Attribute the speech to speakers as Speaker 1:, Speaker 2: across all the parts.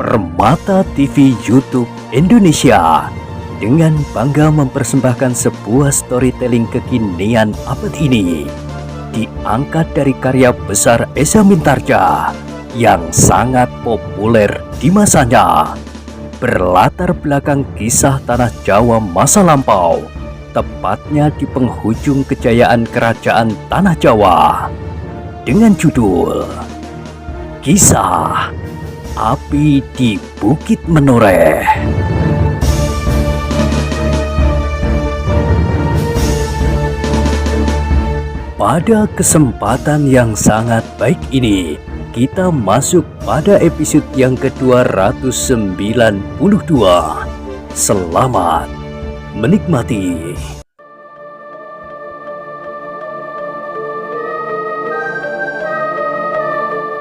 Speaker 1: Permata TV YouTube Indonesia dengan bangga mempersembahkan sebuah storytelling kekinian abad ini, diangkat dari karya besar Esa Mintarja yang sangat populer di masanya, berlatar belakang kisah tanah Jawa masa lampau, tepatnya di penghujung kejayaan kerajaan tanah Jawa, dengan judul Kisah Api di Bukit Menoreh. Pada kesempatan yang sangat baik ini, kita masuk pada episode yang ke-292. Selamat menikmati.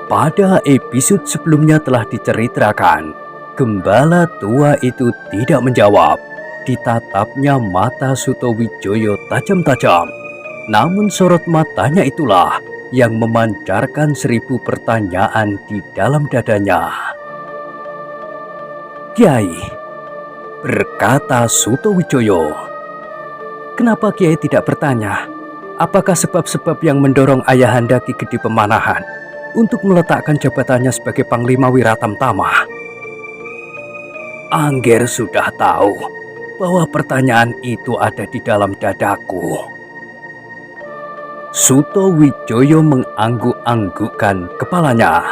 Speaker 1: Pada episode sebelumnya telah diceritakan, gembala tua itu tidak menjawab. Ditatapnya mata Sutowijoyo tajam-tajam. Namun sorot matanya itulah yang memancarkan 1000 pertanyaan di dalam dadanya. "Kiai," berkata Sutowijoyo, "kenapa Kiai tidak bertanya? Apakah sebab-sebab yang mendorong Ayahanda Ki Gede Pemanahan untuk meletakkan jabatannya sebagai Panglima Wiratamtama?" Angger sudah tahu bahwa pertanyaan itu ada di dalam dadaku. Sutowijoyo mengangguk-anggukkan kepalanya.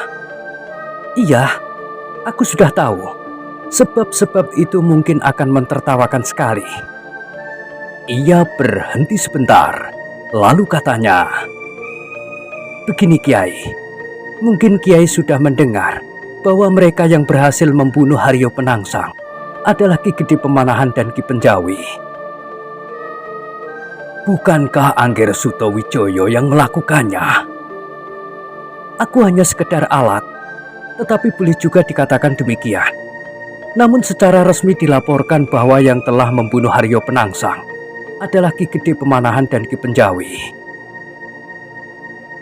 Speaker 1: "Iya, aku sudah tahu. Sebab-sebab itu mungkin akan mentertawakan sekali." Ia berhenti sebentar, lalu katanya, "Begini Kiai, mungkin Kiai sudah mendengar bahwa mereka yang berhasil membunuh Haryo Penangsang adalah Ki Gede Pemanahan dan Ki Penjawi. Bukankah Angger Sutowijoyo yang melakukannya? Aku hanya sekedar alat, tetapi boleh juga dikatakan demikian. Namun secara resmi dilaporkan bahwa yang telah membunuh Haryo Penangsang adalah Ki Gede Pemanahan dan Ki Penjawi.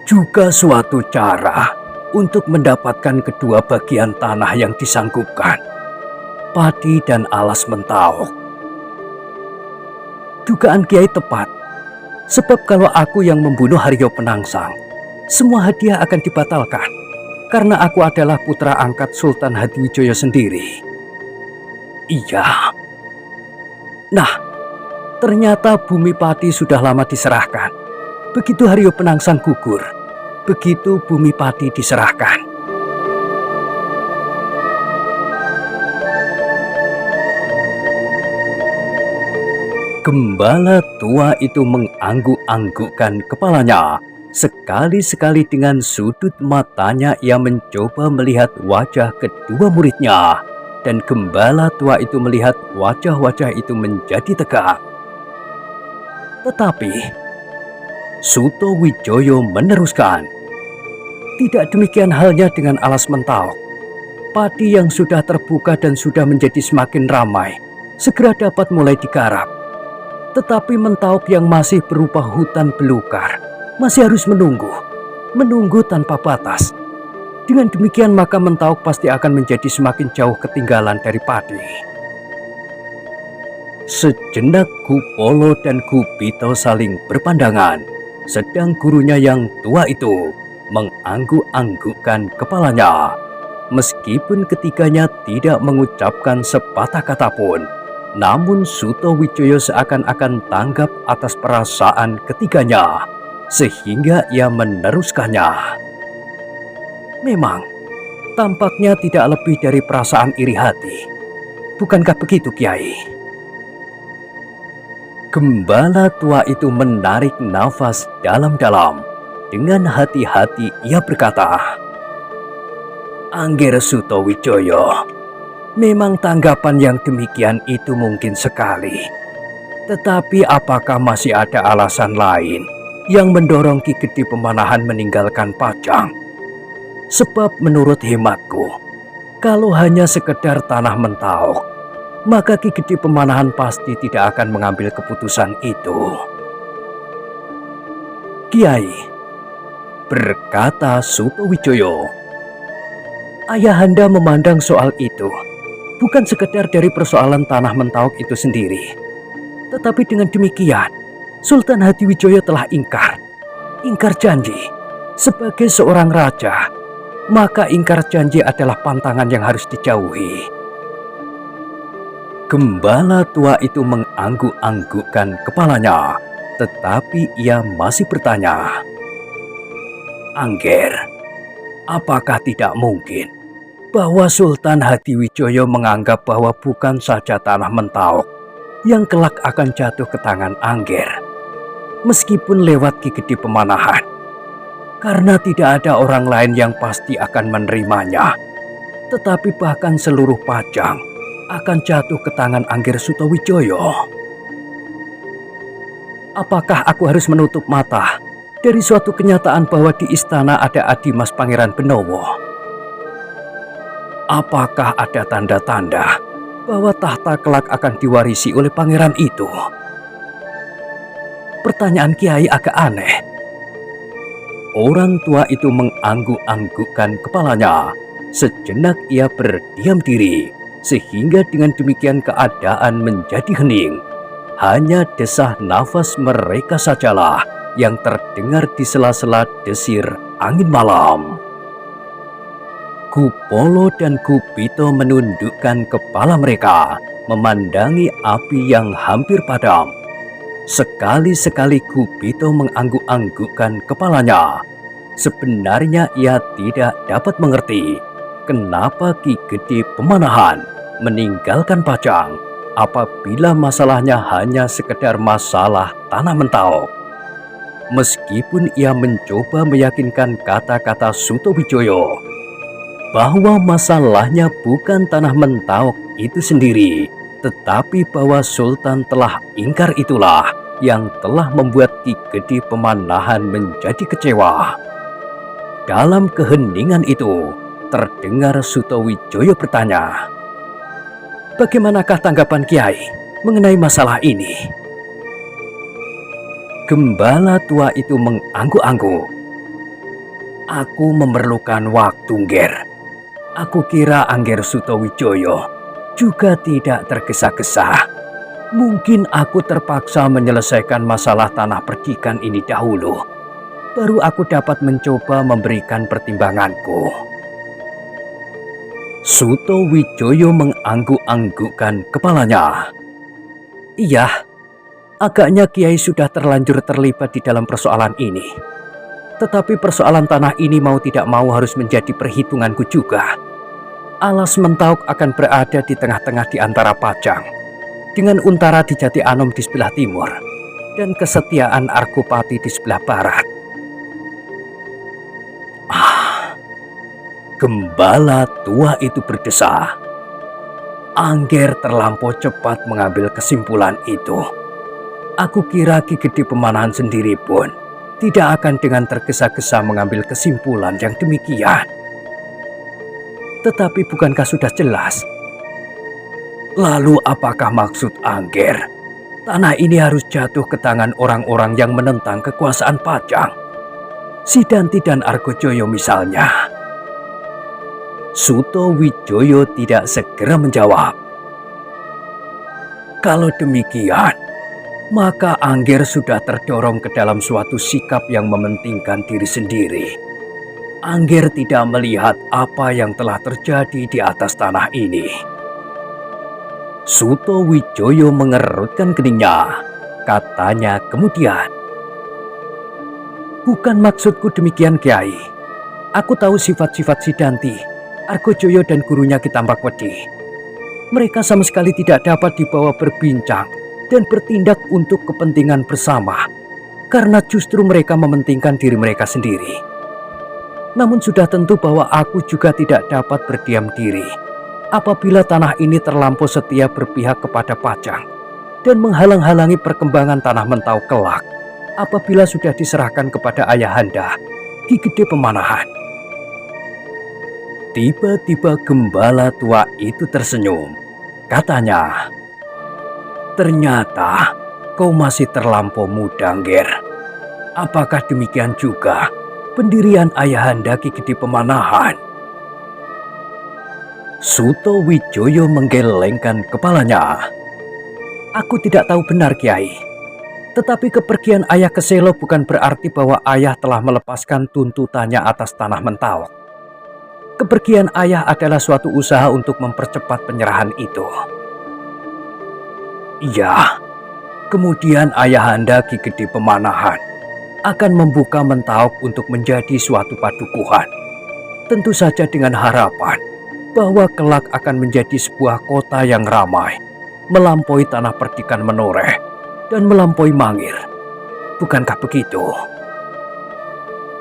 Speaker 1: Juga suatu cara untuk mendapatkan kedua bagian tanah yang disanggupkan, Pati dan Alas Mentauk. Dugaan Kiai tepat, sebab kalau aku yang membunuh Haryo Penangsang, semua hadiah akan dibatalkan, karena aku adalah putra angkat Sultan Hadiwijoyo sendiri." "Iya. Nah, ternyata Bumi Pati sudah lama diserahkan. Begitu Haryo Penangsang gugur, begitu Bumi Pati diserahkan." Gembala tua itu mengangguk-anggukkan kepalanya. Sekali-sekali dengan sudut matanya ia mencoba melihat wajah kedua muridnya. Dan gembala tua itu melihat wajah-wajah itu menjadi tegak. Tetapi Sutowijoyo meneruskan, "Tidak demikian halnya dengan Alas Mentauk. Padi yang sudah terbuka dan sudah menjadi semakin ramai segera dapat mulai digarap. Tetapi Mentauk yang masih berupa hutan belukar masih harus menunggu tanpa batas. Dengan demikian maka Mentauk pasti akan menjadi semakin jauh ketinggalan dari Padi." Sejenak Kupolo dan Kupito saling berpandangan, sedang gurunya yang tua itu mengangguk-anggukkan kepalanya. Meskipun ketiganya tidak mengucapkan sepatah kata pun, namun Sutowijoyo seakan-akan tanggap atas perasaan ketiganya, sehingga ia meneruskannya. "Memang, tampaknya tidak lebih dari perasaan iri hati. Bukankah begitu, Kiai?" Gembala tua itu menarik nafas dalam-dalam. Dengan hati-hati ia berkata, "Angger Sutowijoyo, memang tanggapan yang demikian itu mungkin sekali. Tetapi apakah masih ada alasan lain yang mendorong Ki Gede Pemanahan meninggalkan Pajang? Sebab menurut hematku, kalau hanya sekedar tanah Mentauk, maka Ki Gede Pemanahan pasti tidak akan mengambil keputusan itu." "Kiai," berkata Sutowijoyo, Ayahanda memandang soal itu bukan sekedar dari persoalan tanah Mentauk itu sendiri. Tetapi dengan demikian, Sultan Hadiwijoyo telah ingkar janji. Sebagai seorang raja, maka ingkar janji adalah pantangan yang harus dijauhi. Gembala tua itu mengangguk-anggukkan kepalanya, tetapi ia masih bertanya, "Angger, apakah tidak mungkin bahwa Sultan Hadiwijoyo menganggap bahwa bukan saja tanah Mentauk yang kelak akan jatuh ke tangan Angger, meskipun lewat Ki Gede Pemanahan, karena tidak ada orang lain yang pasti akan menerimanya, tetapi bahkan seluruh Pajang akan jatuh ke tangan Angger Sutowijoyo? Apakah aku harus menutup mata dari suatu kenyataan bahwa di istana ada Adimas Pangeran Benowo? Apakah ada tanda-tanda bahwa tahta kelak akan diwarisi oleh pangeran itu?" Pertanyaan Kiai agak aneh. Orang tua itu mengangguk-anggukkan kepalanya. Sejenak ia berdiam diri, sehingga dengan demikian keadaan menjadi hening. Hanya desah nafas mereka sajalah yang terdengar di sela-sela desir angin malam. Kupolo dan Kupito menundukkan kepala mereka, memandangi api yang hampir padam. Sekali-sekali Kupito mengangguk-anggukkan kepalanya. Sebenarnya ia tidak dapat mengerti kenapa Ki Gede Pemanahan meninggalkan Pajang apabila masalahnya hanya sekedar masalah tanah Mentauk. Meskipun ia mencoba meyakinkan kata-kata Sutowijoyo bahwa masalahnya bukan tanah Mentauk itu sendiri, tetapi bahwa Sultan telah ingkar, itulah yang telah membuat Ki Gede Pemanahan menjadi kecewa. Dalam keheningan itu, terdengar Sutowijoyo bertanya, "Bagaimanakah tanggapan Kiai mengenai masalah ini?" Gembala tua itu mengangguk-angguk. "Aku memerlukan waktu, Ngger. Aku kira Angger Sutowijoyo juga tidak tergesa-gesa. Mungkin aku terpaksa menyelesaikan masalah tanah perdikan ini dahulu, baru aku dapat mencoba memberikan pertimbanganku." Sutowijoyo mengangguk-anggukkan kepalanya. "Iya, agaknya Kiai sudah terlanjur terlibat di dalam persoalan ini. Tetapi persoalan tanah ini mau tidak mau harus menjadi perhitunganku juga. Alas Mentauk akan berada di tengah-tengah di antara Pajang, dengan Untara di Jati Anom di sebelah timur, dan Kesetiaan Argopati di sebelah barat." Gembala tua itu berdesah. Angger terlampau cepat mengambil kesimpulan itu. Aku kira Ki Gede Pemanahan sendiri pun tidak akan dengan tergesa-gesa mengambil kesimpulan yang demikian. Tetapi bukankah sudah jelas? Lalu apakah maksud Angger tanah ini harus jatuh ke tangan orang-orang yang menentang kekuasaan Pajang? Sidanti dan Argojoyo misalnya. Sutowijoyo tidak segera menjawab. Kalau demikian, maka Angger sudah terdorong ke dalam suatu sikap yang mementingkan diri sendiri. Angger tidak melihat apa yang telah terjadi di atas tanah ini. Sutowijoyo mengerutkan keningnya. Katanya kemudian, "Bukan maksudku demikian, Kiai. Aku tahu sifat-sifat Sidanti, Argojoyo dan gurunya Ki Tambakwedi. Mereka sama sekali tidak dapat dibawa berbincang dan bertindak untuk kepentingan bersama, karena justru mereka mementingkan diri mereka sendiri. Namun sudah tentu bahwa aku juga tidak dapat berdiam diri apabila tanah ini terlampau setia berpihak kepada Pajang dan menghalang-halangi perkembangan tanah Mentauk kelak apabila sudah diserahkan kepada Ayahanda Ki Gede Pemanahan." Tiba-tiba gembala tua itu tersenyum. Katanya, "Ternyata kau masih terlampau muda, Ngger. Apakah demikian juga pendirian Ayahanda Ki Gede Pemanahan?" Suto Wijoyo menggelengkan kepalanya. Aku tidak tahu benar, Kiai. Tetapi kepergian ayah ke Selo bukan berarti bahwa ayah telah melepaskan tuntutannya atas tanah Mentawak. Kepergian ayah adalah suatu usaha untuk mempercepat penyerahan itu. Iya, kemudian ayahanda Ki Gede Pemanahan akan membuka Mentawak untuk menjadi suatu padukuhan. Tentu saja dengan harapan bahwa kelak akan menjadi sebuah kota yang ramai, melampaui tanah perdikan Menoreh dan melampaui Mangir. Bukankah begitu?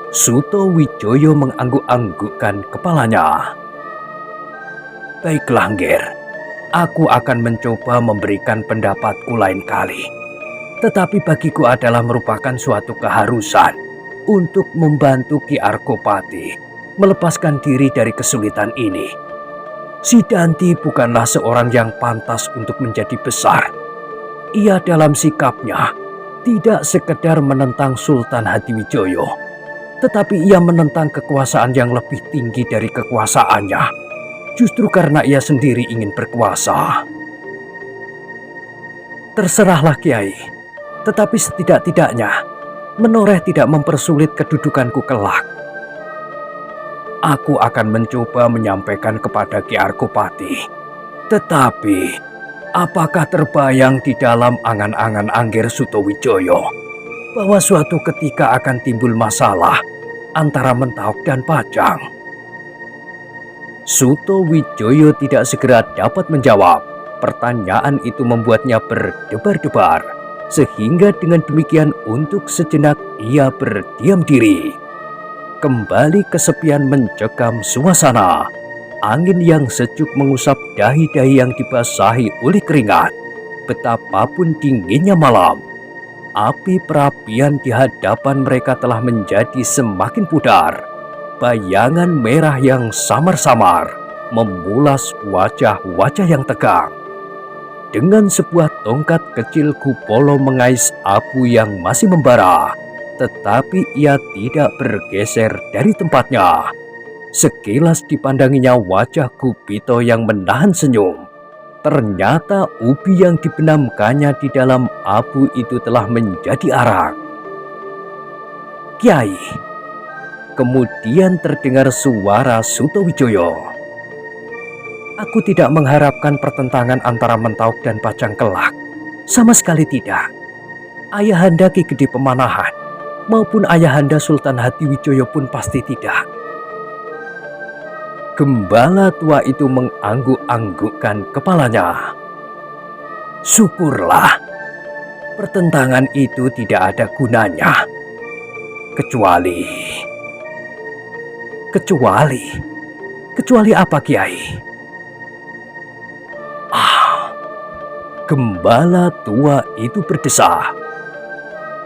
Speaker 1: Suto Wijoyo mengangguk-anggukkan kepalanya. Baiklah, Ngger. Aku akan mencoba memberikan pendapatku lain kali. Tetapi bagiku adalah merupakan suatu keharusan untuk membantu Ki Argopati melepaskan diri dari kesulitan ini. Si Danti bukanlah seorang yang pantas untuk menjadi besar. Ia dalam sikapnya tidak sekedar menentang Sultan Hadiwijoyo, tetapi ia menentang kekuasaan yang lebih tinggi dari kekuasaannya, justru karena ia sendiri ingin berkuasa. Terserahlah, Kiai, tetapi setidak-tidaknya Menoreh tidak mempersulit kedudukanku kelak. Aku akan mencoba menyampaikan kepada Ki Argopati. Tetapi, apakah terbayang di dalam angan-angan Angger Sutowijoyo bahwa suatu ketika akan timbul masalah antara Mentawak dan Pajang? Sutowijoyo tidak segera dapat menjawab. Pertanyaan itu membuatnya berdebar-debar, sehingga dengan demikian untuk sejenak ia berdiam diri. Kembali kesepian mencekam suasana. Angin yang sejuk mengusap dahi-dahi yang dibasahi oleh keringat. Betapapun dinginnya malam, api perapian di hadapan mereka telah menjadi semakin pudar. Bayangan merah yang samar-samar memulas wajah-wajah yang tegang. Dengan sebuah tongkat kecil Kupolo mengais abu yang masih membara, tetapi ia tidak bergeser dari tempatnya. Sekilas dipandanginya wajah Gupito yang menahan senyum. Ternyata ubi yang dibenamkannya di dalam abu itu telah menjadi arang. Kiai, kemudian terdengar suara Sutowijoyo. Aku tidak mengharapkan pertentangan antara Mentawak dan Pajang kelak. Sama sekali tidak. Ayahanda Ki Gede Pemanahan maupun ayahanda Sultan Hadiwijoyo pun pasti tidak. Gembala tua itu mengangguk-anggukkan kepalanya. Syukurlah, pertentangan itu tidak ada gunanya. Kecuali apa, Kiai? Gembala tua itu berdesah.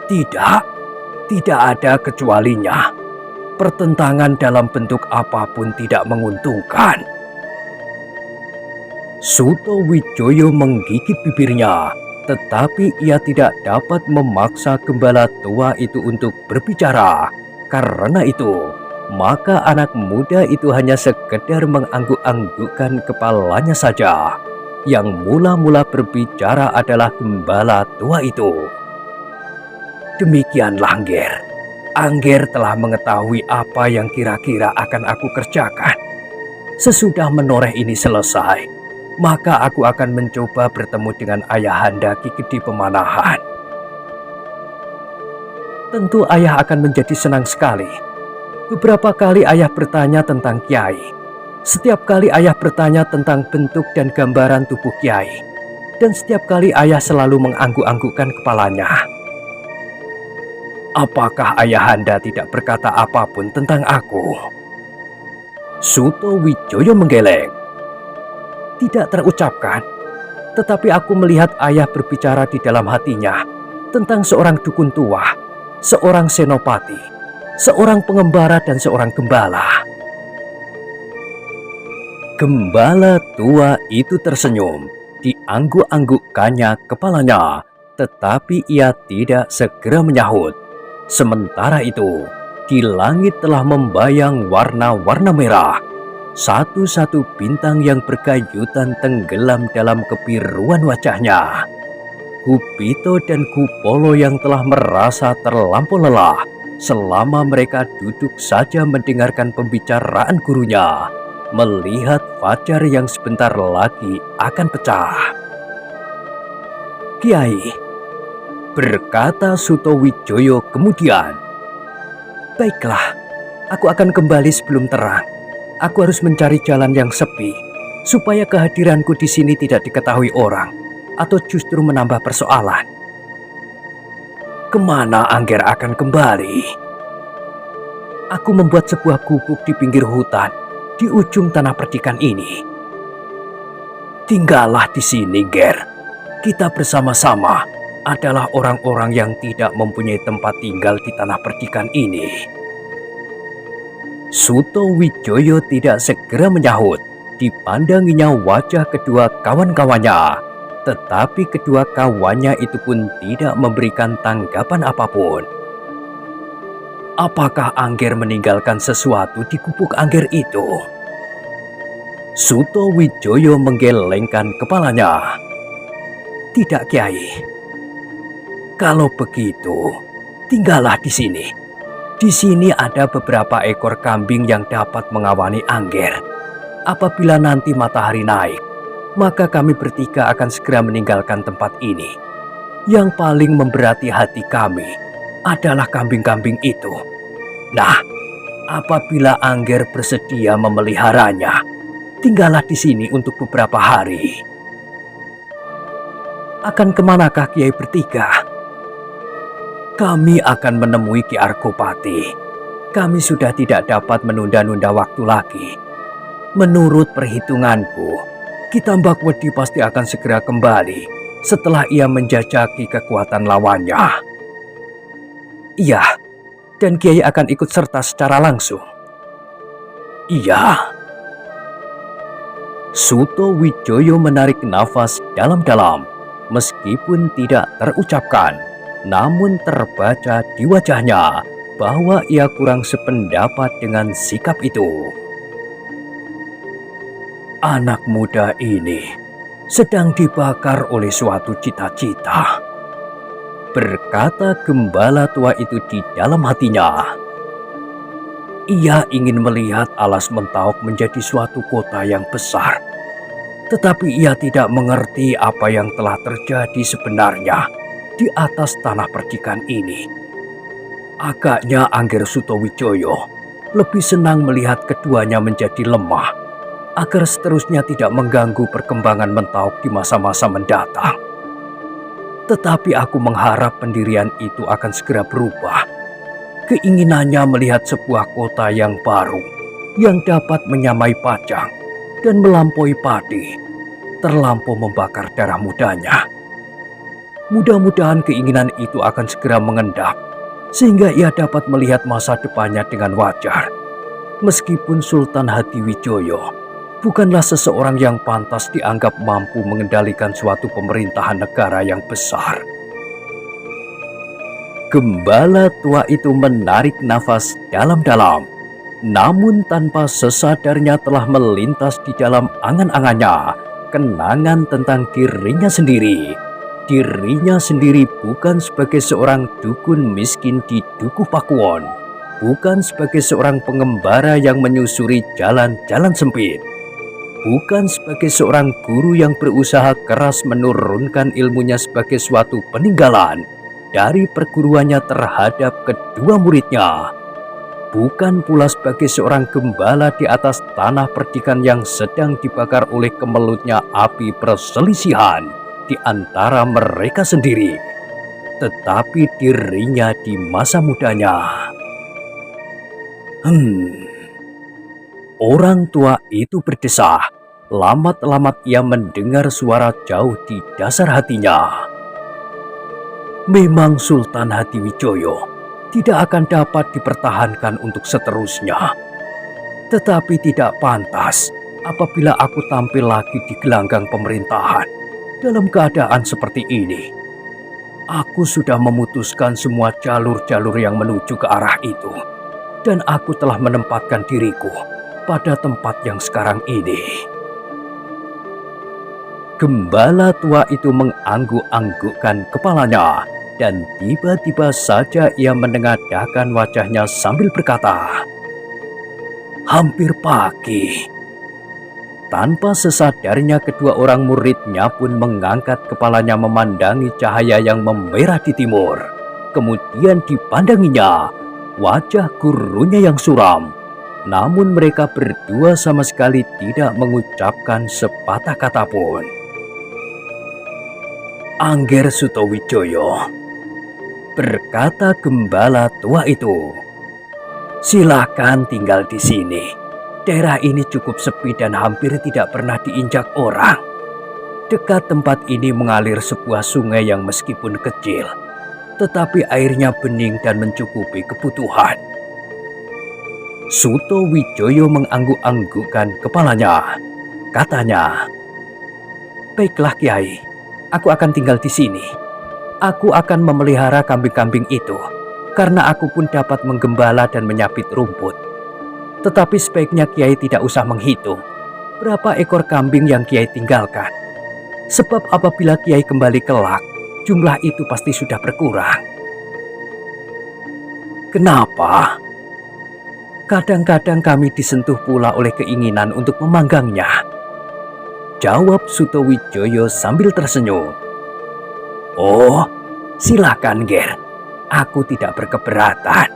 Speaker 1: Tidak ada kecualinya. Pertentangan dalam bentuk apapun tidak menguntungkan. Sutowijoyo menggigit bibirnya, tetapi ia tidak dapat memaksa gembala tua itu untuk berbicara. Karena itu, maka anak muda itu hanya sekedar mengangguk-anggukkan kepalanya saja. Yang mula-mula berbicara adalah gembala tua itu. Demikianlah, Ngger. Angger telah mengetahui apa yang kira-kira akan aku kerjakan. Sesudah Menoreh ini selesai, maka aku akan mencoba bertemu dengan ayahanda Ki Gede Pemanahan. Tentu ayah akan menjadi senang sekali. Beberapa kali ayah bertanya tentang Kiai. Setiap kali ayah bertanya tentang bentuk dan gambaran tubuh Kiai. Dan setiap kali ayah selalu mengangguk-anggukkan kepalanya. Apakah ayahanda tidak berkata apapun tentang aku? Sutowijoyo menggeleng. Tidak terucapkan, tetapi aku melihat ayah berbicara di dalam hatinya tentang seorang dukun tua, seorang senopati, seorang pengembara dan seorang gembala. Gembala tua itu tersenyum, diangguk-anggukkannya kepalanya, tetapi ia tidak segera menyahut. Sementara itu, di langit telah membayang warna-warna merah. Satu-satu bintang yang berkayutan tenggelam dalam kebiruan wajahnya. Kupito dan Kupolo yang telah merasa terlampau lelah selama mereka duduk saja mendengarkan pembicaraan gurunya, melihat fajar yang sebentar lagi akan pecah. "Kiai," berkata Sutowijoyo kemudian, "baiklah, aku akan kembali sebelum terang. Aku harus mencari jalan yang sepi, supaya kehadiranku di sini tidak diketahui orang, atau justru menambah persoalan." "Kemana Angger akan kembali?" "Aku membuat sebuah gubuk di pinggir hutan, di ujung tanah perdikan ini." "Tinggallah di sini, Ger. Kita bersama-sama adalah orang-orang yang tidak mempunyai tempat tinggal di tanah perdikan ini." Sutowijoyo tidak segera menyahut. Dipandanginya wajah kedua kawan-kawannya, tetapi kedua kawannya itu pun tidak memberikan tanggapan apapun. "Apakah Angger meninggalkan sesuatu di gubuk Angger itu?" Sutowijoyo menggelengkan kepalanya. "Tidak, Kiai. Kalau begitu, tinggallah di sini. Di sini ada beberapa ekor kambing yang dapat mengawani Angger. Apabila nanti matahari naik, maka kami bertiga akan segera meninggalkan tempat ini. Yang paling memberati hati kami adalah kambing-kambing itu. Nah, apabila Angger bersedia memeliharanya, tinggallah di sini untuk beberapa hari." "Akan kemanakah Kiai bertiga?" "Kami akan menemui Ki Argopati. Kami sudah tidak dapat menunda-nunda waktu lagi. Menurut perhitunganku, Ki Tambakwedi pasti akan segera kembali setelah ia menjajaki kekuatan lawannya." "Iya, dan Kiai akan ikut serta secara langsung." "Iya." Sutowijoyo menarik nafas dalam-dalam, meskipun tidak terucapkan, namun terbaca di wajahnya bahwa ia kurang sependapat dengan sikap itu. Anak muda ini sedang dibakar oleh suatu cita-cita, berkata gembala tua itu di dalam hatinya. Ia ingin melihat Alas Mentauk menjadi suatu kota yang besar, tetapi ia tidak mengerti apa yang telah terjadi sebenarnya di atas tanah percikan ini. Agaknya Angger Sutowijoyo lebih senang melihat keduanya menjadi lemah, agar seterusnya tidak mengganggu perkembangan Mentauk di masa-masa mendatang. Tetapi aku mengharap pendirian itu akan segera berubah. Keinginannya melihat sebuah kota yang baru, yang dapat menyamai Pajang dan melampaui Pati, terlampau membakar darah mudanya. Mudah-mudahan keinginan itu akan segera mengendap, sehingga ia dapat melihat masa depannya dengan wajar. Meskipun Sultan Hadiwijoyo bukanlah seseorang yang pantas dianggap mampu mengendalikan suatu pemerintahan negara yang besar. Gembala tua itu menarik nafas dalam-dalam, namun tanpa sesadarnya telah melintas di dalam angan-angannya kenangan tentang dirinya sendiri. Dirinya sendiri bukan sebagai seorang dukun miskin di Dukuh Pakuwon, bukan sebagai seorang pengembara yang menyusuri jalan-jalan sempit, bukan sebagai seorang guru yang berusaha keras menurunkan ilmunya sebagai suatu peninggalan dari perguruannya terhadap kedua muridnya, bukan pula sebagai seorang gembala di atas tanah perdikan yang sedang dibakar oleh kemelutnya api perselisihan di antara mereka sendiri, tetapi dirinya di masa mudanya. Orang tua itu berdesah. Lamat-lamat ia mendengar suara jauh di dasar hatinya. Memang Sultan Hadiwijoyo tidak akan dapat dipertahankan untuk seterusnya. Tetapi tidak pantas apabila aku tampil lagi di gelanggang pemerintahan dalam keadaan seperti ini. Aku sudah memutuskan semua jalur-jalur yang menuju ke arah itu, dan aku telah menempatkan diriku pada tempat yang sekarang ini. Gembala tua itu mengangguk-anggukkan kepalanya dan tiba-tiba saja ia menengadahkan wajahnya sambil berkata, "Hampir pagi." Tanpa sesadarnya kedua orang muridnya pun mengangkat kepalanya memandangi cahaya yang memerah di timur. Kemudian dipandanginya wajah gurunya yang suram. Namun mereka berdua sama sekali tidak mengucapkan sepatah kata pun. "Angger Sutowijoyo," berkata gembala tua itu, "silakan tinggal di sini. Daerah ini cukup sepi dan hampir tidak pernah diinjak orang. Dekat tempat ini mengalir sebuah sungai yang meskipun kecil, tetapi airnya bening dan mencukupi kebutuhan." Sutowijoyo mengangguk-anggukkan kepalanya. Katanya, "Baiklah Kiai, aku akan tinggal di sini. Aku akan memelihara kambing-kambing itu, karena aku pun dapat menggembala dan menyapit rumput. Tetapi sebaiknya Kiai tidak usah menghitung berapa ekor kambing yang Kiai tinggalkan. Sebab apabila Kiai kembali kelak, jumlah itu pasti sudah berkurang." "Kenapa?" "Kadang-kadang kami disentuh pula oleh keinginan untuk memanggangnya," jawab Sutowijoyo sambil tersenyum. "Oh, silakan Ger, aku tidak berkeberatan."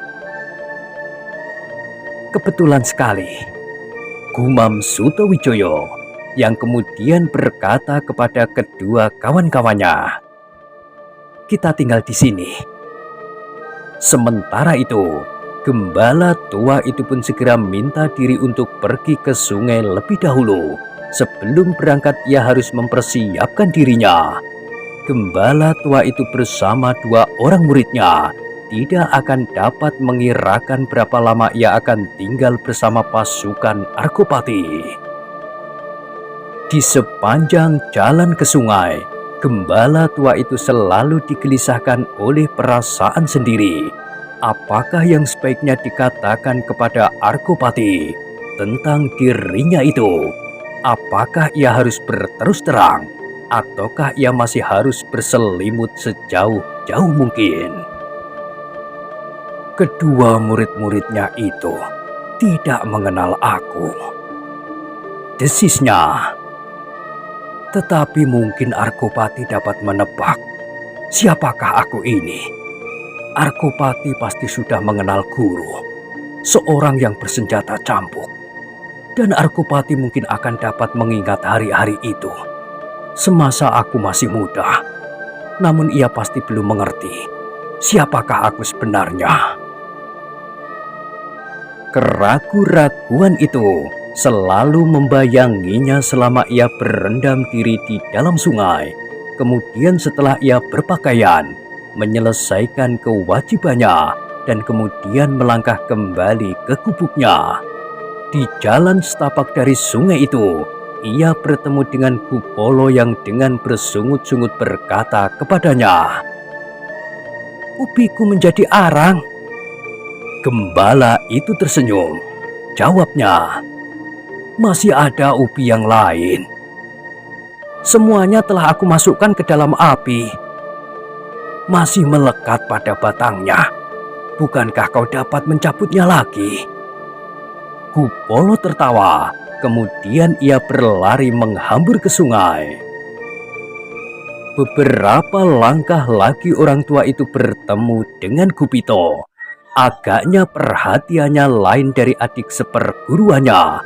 Speaker 1: "Kebetulan sekali," gumam Sutowijoyo, yang kemudian berkata kepada kedua kawan-kawannya, "Kita tinggal di sini." Sementara itu, gembala tua itu pun segera minta diri untuk pergi ke sungai lebih dahulu. Sebelum berangkat ia harus mempersiapkan dirinya. Gembala tua itu bersama dua orang muridnya tidak akan dapat mengirakan berapa lama ia akan tinggal bersama pasukan Argopati. Di sepanjang jalan ke sungai, gembala tua itu selalu digelisahkan oleh perasaan sendiri. Apakah yang sebaiknya dikatakan kepada Argopati tentang dirinya itu? Apakah ia harus berterus terang, ataukah ia masih harus berselimut sejauh-jauh mungkin? Kedua murid-muridnya itu tidak mengenal aku, desisnya. Tetapi mungkin Argopati dapat menebak siapakah aku ini. Argopati pasti sudah mengenal guru, seorang yang bersenjata cambuk. Dan Argopati mungkin akan dapat mengingat hari-hari itu semasa aku masih muda. Namun ia pasti belum mengerti siapakah aku sebenarnya. Keraguan-raguan itu selalu membayanginya selama ia berendam diri di dalam sungai. Kemudian setelah ia berpakaian, menyelesaikan kewajibannya, dan kemudian melangkah kembali ke gubuknya. Di jalan setapak dari sungai itu, ia bertemu dengan Kupolo yang dengan bersungut-sungut berkata kepadanya, "Upiku menjadi arang." Gembala itu tersenyum. Jawabnya, "Masih ada ubi yang lain. Semuanya telah aku masukkan ke dalam api. Masih melekat pada batangnya. Bukankah kau dapat mencabutnya lagi?" Kupolo tertawa. Kemudian ia berlari menghambur ke sungai. Beberapa langkah lagi orang tua itu bertemu dengan Gupito. Agaknya perhatiannya lain dari adik seperguruannya.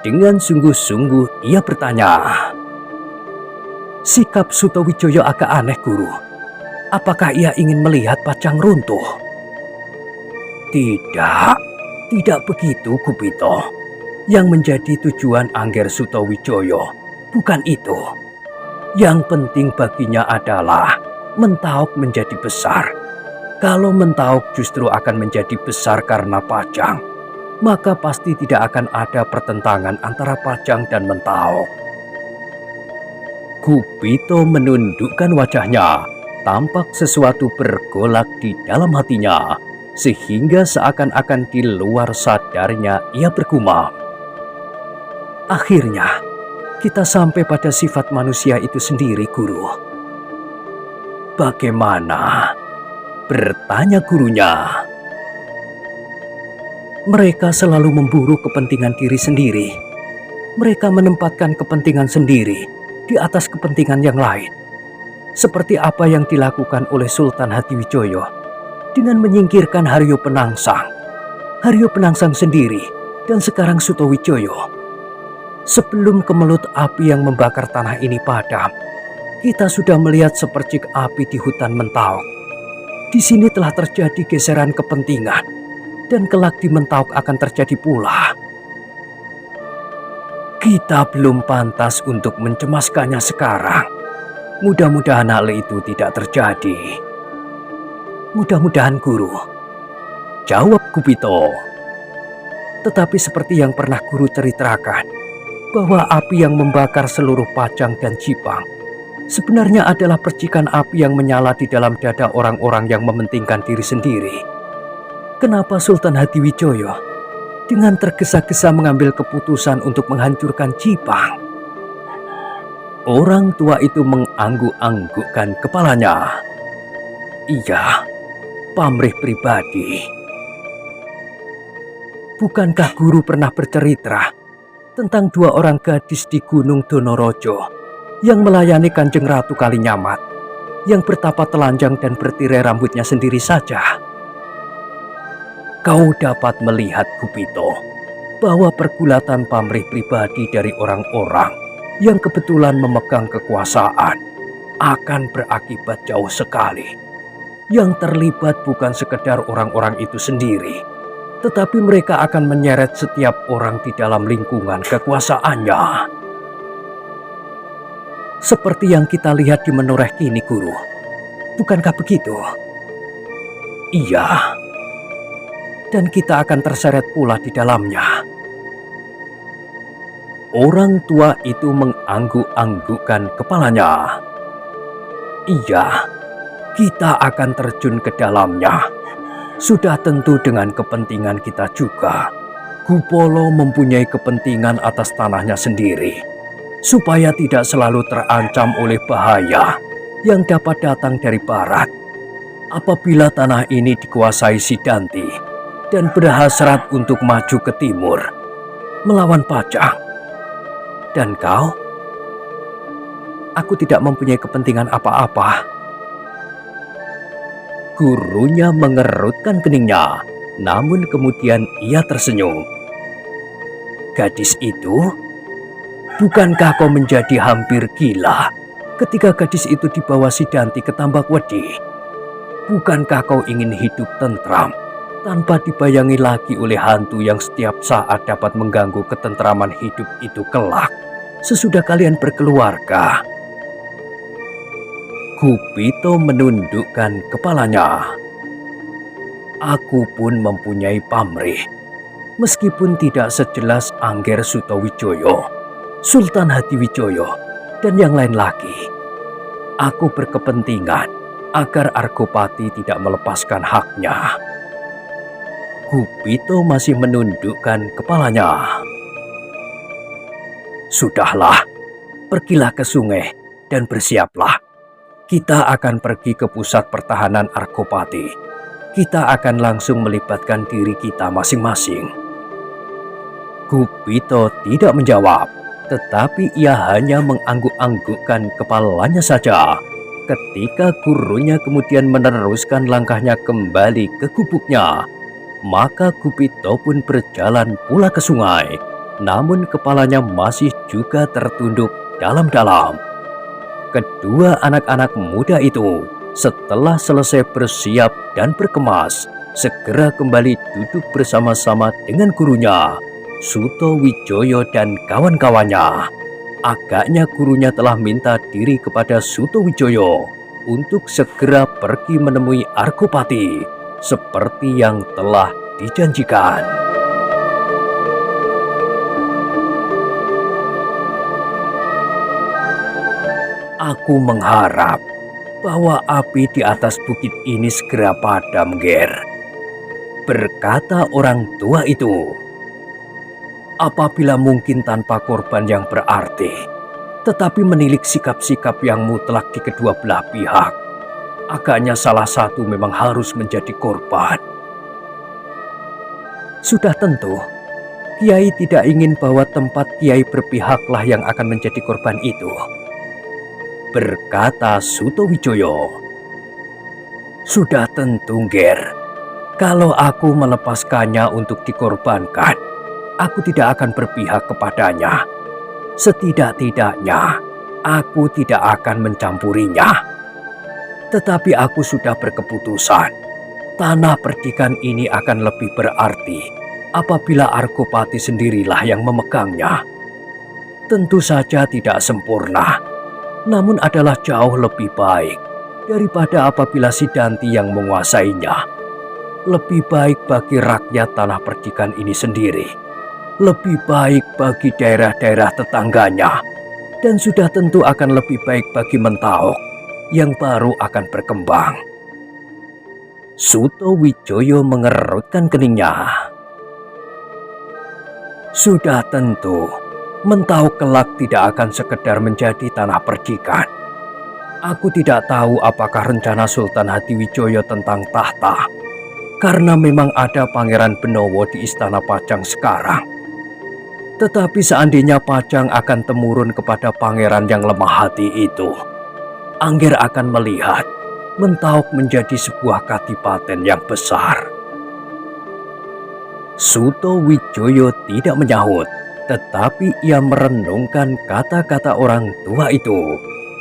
Speaker 1: Dengan sungguh-sungguh ia bertanya, "Sikap Sutowijoyo agak aneh, Guru. Apakah ia ingin melihat Pajang runtuh?" Tidak begitu, Gupito. Yang menjadi tujuan Angger Sutowijoyo bukan itu. Yang penting baginya adalah Mentauk menjadi besar. Kalau Mentauk justru akan menjadi besar karena Pajang, maka pasti tidak akan ada pertentangan antara Pajang dan Mentauk. Gupito menundukkan wajahnya. Tampak sesuatu bergolak di dalam hatinya, sehingga seakan-akan di luar sadarnya ia bergumam, Akhirnya, kita sampai pada sifat manusia itu sendiri, Guru. Bagaimana? Bertanya gurunya. Mereka selalu memburu kepentingan diri sendiri. Mereka menempatkan kepentingan sendiri di atas kepentingan yang lain. Seperti apa yang dilakukan oleh Sultan Hatiwijoyo dengan menyingkirkan Haryo Penangsang. Haryo Penangsang sendiri dan sekarang Sutowijoyo. Sebelum kemelut api yang membakar tanah ini padam, kita sudah melihat sepercik api di hutan Mentauk. Di sini telah terjadi geseran kepentingan, dan kelak di Mentauk akan terjadi pula. Kita belum pantas untuk mencemaskannya sekarang. Mudah-mudahan hal itu tidak terjadi. Mudah-mudahan, Guru. Jawab Gupito. Tetapi seperti yang pernah Guru ceritakan, bahwa api yang membakar seluruh Pajang dan Jipang sebenarnya adalah percikan api yang menyala di dalam dada orang-orang yang mementingkan diri sendiri. Kenapa Sultan Hatiwijoyo dengan tergesa-gesa mengambil keputusan untuk menghancurkan Jipang? Orang tua itu mengangguk-anggukkan kepalanya. Iya, pamrih pribadi. Bukankah Guru pernah bercerita tentang dua orang gadis di Gunung Donorojo yang melayani Kanjeng Ratu Kalinyamat, yang bertapa telanjang dan bertirai rambutnya sendiri saja? Kau dapat melihat, Gupito, bahwa pergulatan pamrih pribadi dari orang-orang yang kebetulan memegang kekuasaan akan berakibat jauh sekali. Yang terlibat bukan sekedar orang-orang itu sendiri, tetapi mereka akan menyeret setiap orang di dalam lingkungan kekuasaannya. Seperti yang kita lihat di Menoreh kini, Guru. Bukankah begitu? Iya. Dan kita akan terseret pula di dalamnya. Orang tua itu mengangguk-anggukkan kepalanya. Iya, kita akan terjun ke dalamnya. Sudah tentu dengan kepentingan kita juga. Gupolo mempunyai kepentingan atas tanahnya sendiri, supaya tidak selalu terancam oleh bahaya yang dapat datang dari barat. Apabila tanah ini dikuasai Sidanti dan berhasrat untuk maju ke timur, melawan Pajang. Dan kau? Aku tidak mempunyai kepentingan apa-apa. Gurunya mengerutkan keningnya, namun kemudian ia tersenyum. Gadis itu? Bukankah kau menjadi hampir gila ketika gadis itu dibawa Sidanti ke Tambakwedi? Bukankah kau ingin hidup tentram tanpa dibayangi lagi oleh hantu yang setiap saat dapat mengganggu ketentraman hidup itu kelak sesudah kalian berkeluarga? Gupito menundukkan kepalanya. Aku pun mempunyai pamrih, meskipun tidak sejelas Angger Sutowijoyo, Sultan Hatiwijoyo, dan yang lain lagi. Aku berkepentingan agar Argopati tidak melepaskan haknya. Gupito masih menundukkan kepalanya. Sudahlah, pergilah ke sungai dan bersiaplah. Kita akan pergi ke pusat pertahanan Argopati. Kita akan langsung melibatkan diri kita masing-masing. Gupito tidak menjawab, tetapi ia hanya mengangguk-anggukkan kepalanya saja. Ketika gurunya kemudian meneruskan langkahnya kembali ke gubuknya, maka Gupito pun berjalan pula ke sungai. Namun kepalanya masih juga tertunduk dalam-dalam. Kedua anak-anak muda itu setelah selesai bersiap dan berkemas, segera kembali duduk bersama-sama dengan gurunya, Sutowijoyo dan kawan-kawannya. Agaknya gurunya telah minta diri kepada Sutowijoyo untuk segera pergi menemui Argopati, seperti yang telah dijanjikan. Aku mengharap bahwa api di atas bukit ini segera padam, Ger, berkata orang tua itu. Apabila mungkin tanpa korban yang berarti, tetapi menilik sikap-sikap yang mutlak di kedua belah pihak, agaknya salah satu memang harus menjadi korban. Sudah tentu, Kiai tidak ingin bahwa tempat Kiai berpihaklah yang akan menjadi korban itu, berkata Sutowijoyo. Sudah tentu, Ger. Kalau aku melepaskannya untuk dikorbankan, aku tidak akan berpihak kepadanya. Setidak-tidaknya, aku tidak akan mencampurinya. Tetapi aku sudah berkeputusan, tanah perdikan ini akan lebih berarti apabila Argopati sendirilah yang memegangnya. Tentu saja tidak sempurna, namun adalah jauh lebih baik daripada apabila Sidanti yang menguasainya. Lebih baik bagi rakyat tanah perdikan ini sendiri, lebih baik bagi daerah-daerah tetangganya, dan sudah tentu akan lebih baik bagi Mentaok yang baru akan berkembang. Sutowijoyo mengerutkan keningnya. Sudah tentu, Mentaok kelak tidak akan sekedar menjadi tanah perdikan. Aku tidak tahu apakah rencana Sultan Hadiwijoyo tentang tahta, karena memang ada Pangeran Benowo di Istana Pajang sekarang. Tetapi seandainya Pajang akan temurun kepada pangeran yang lemah hati itu, Angger akan melihat Mentaok menjadi sebuah kadipaten yang besar. Sutowijoyo tidak menyahut, tetapi ia merenungkan kata-kata orang tua itu.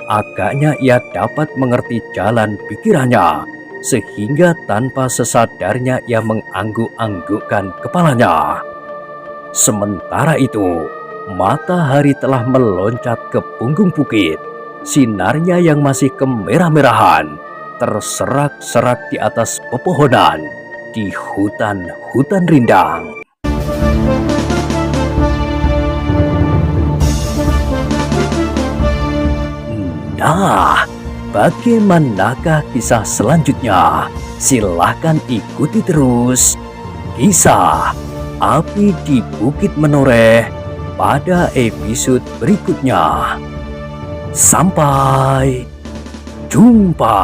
Speaker 1: Agaknya ia dapat mengerti jalan pikirannya, sehingga tanpa sesadarnya ia mengangguk-anggukkan kepalanya. Sementara itu, matahari telah meloncat ke punggung bukit. Sinarnya yang masih kemerah-merahan terserak-serak di atas pepohonan di hutan-hutan rindang. Nah, bagaimanakah kisah selanjutnya? Silahkan ikuti terus kisah Api di Bukit Menoreh pada episode berikutnya. Sampai jumpa.